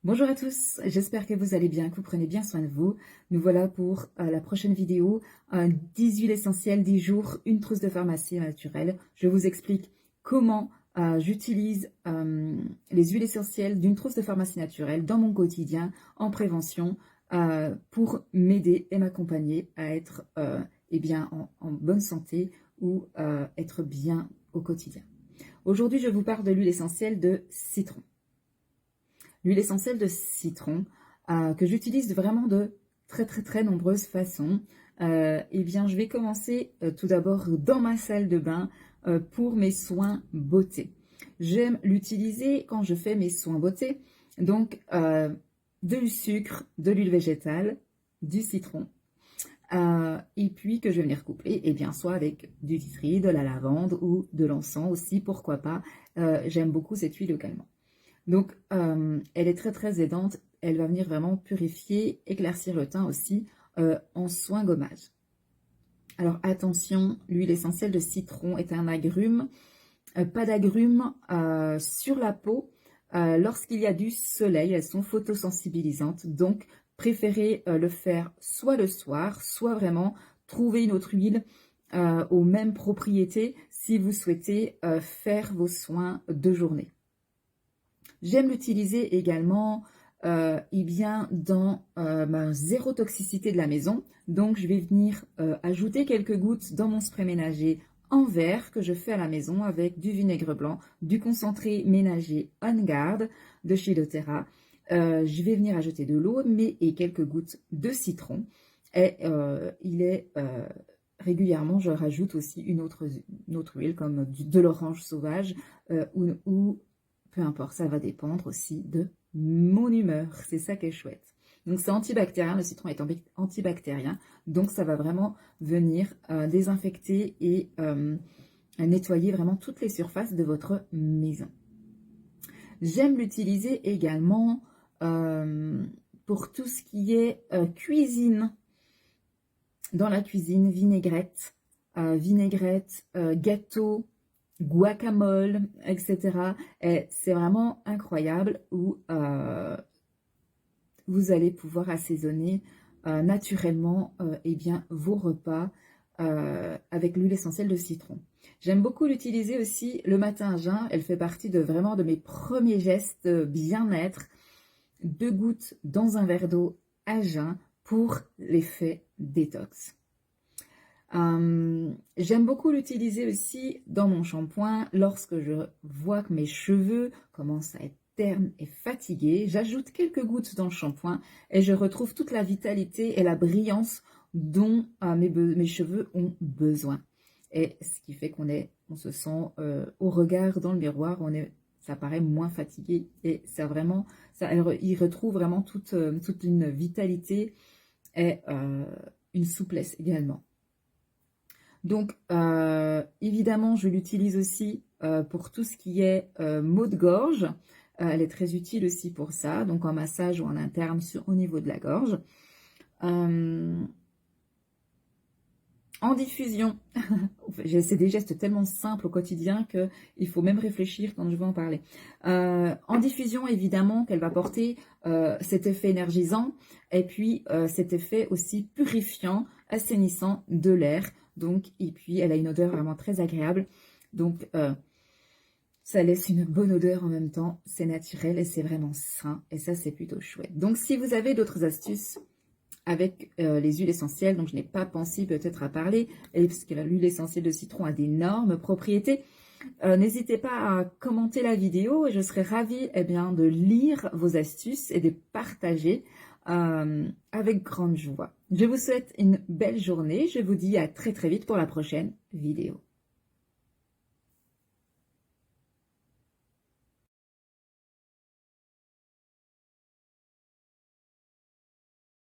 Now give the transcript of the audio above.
Bonjour à tous, j'espère que vous allez bien, que vous prenez bien soin de vous. Nous voilà pour la prochaine vidéo, 10 huiles essentielles, 10 jours, une trousse de pharmacie naturelle. Je vous explique comment j'utilise les huiles essentielles d'une trousse de pharmacie naturelle dans mon quotidien, en prévention, pour m'aider et m'accompagner à être en bonne santé ou être bien au quotidien. Aujourd'hui, je vous parle de l'huile essentielle de citron. L'huile essentielle de citron, que j'utilise vraiment de très nombreuses façons. Je vais commencer tout d'abord dans ma salle de bain pour mes soins beauté. J'aime l'utiliser quand je fais mes soins beauté, donc du sucre, de l'huile végétale, du citron, et puis que je vais venir coupler, soit avec du titri, de la lavande ou de l'encens aussi, pourquoi pas. J'aime beaucoup cette huile également. Donc, elle est très aidante. Elle va venir vraiment purifier, éclaircir le teint aussi en soin gommage. Alors, attention, l'huile essentielle de citron est un agrume. Pas d'agrumes sur la peau lorsqu'il y a du soleil. Elles sont photosensibilisantes. Donc, préférez le faire soit le soir, soit vraiment trouver une autre huile aux mêmes propriétés si vous souhaitez faire vos soins de journée. J'aime l'utiliser également dans ma zéro toxicité de la maison. Donc, je vais venir ajouter quelques gouttes dans mon spray ménager en verre que je fais à la maison avec du vinaigre blanc, du concentré ménager On Guard de chez doTERRA. Je vais venir ajouter de l'eau et quelques gouttes de citron. Et régulièrement, je rajoute aussi une autre huile comme de l'orange sauvage ou peu importe, ça va dépendre aussi de mon humeur. C'est ça qui est chouette. Donc, c'est antibactérien. Le citron est antibactérien. Donc, ça va vraiment venir désinfecter et nettoyer vraiment toutes les surfaces de votre maison. J'aime l'utiliser également pour tout ce qui est cuisine. Dans la cuisine, vinaigrette, gâteau, guacamole, etc. Et c'est vraiment incroyable où vous allez pouvoir assaisonner naturellement vos repas avec l'huile essentielle de citron. J'aime beaucoup l'utiliser aussi le matin à jeun. Elle fait partie de mes premiers gestes bien-être. 2 gouttes dans un verre d'eau à jeun pour l'effet détox. J'aime beaucoup l'utiliser aussi dans mon shampoing lorsque je vois que mes cheveux commencent à être ternes et fatigués. J'ajoute quelques gouttes dans le shampoing et je retrouve toute la vitalité et la brillance dont mes cheveux ont besoin. Et ce qui fait on se sent au regard dans le miroir, ça paraît moins fatigué et il retrouve vraiment toute une vitalité et une souplesse également. Donc, évidemment, je l'utilise aussi pour tout ce qui est maux de gorge. Elle est très utile aussi pour ça, donc en massage ou en interne au niveau de la gorge. En diffusion, c'est des gestes tellement simples au quotidien qu'il faut même réfléchir quand je vais en parler. En diffusion, évidemment, qu'elle va porter cet effet énergisant et puis cet effet aussi purifiant, assainissant de l'air. Donc, et puis, elle a une odeur vraiment très agréable. Donc, ça laisse une bonne odeur en même temps. C'est naturel et c'est vraiment sain. Et ça, c'est plutôt chouette. Donc, si vous avez d'autres astuces avec les huiles essentielles, donc je n'ai pas pensé peut-être à parler, parce que l'huile essentielle de citron a d'énormes propriétés, n'hésitez pas à commenter la vidéo et je serai ravie de lire vos astuces et de partager avec grande joie. Je vous souhaite une belle journée. Je vous dis à très vite pour la prochaine vidéo.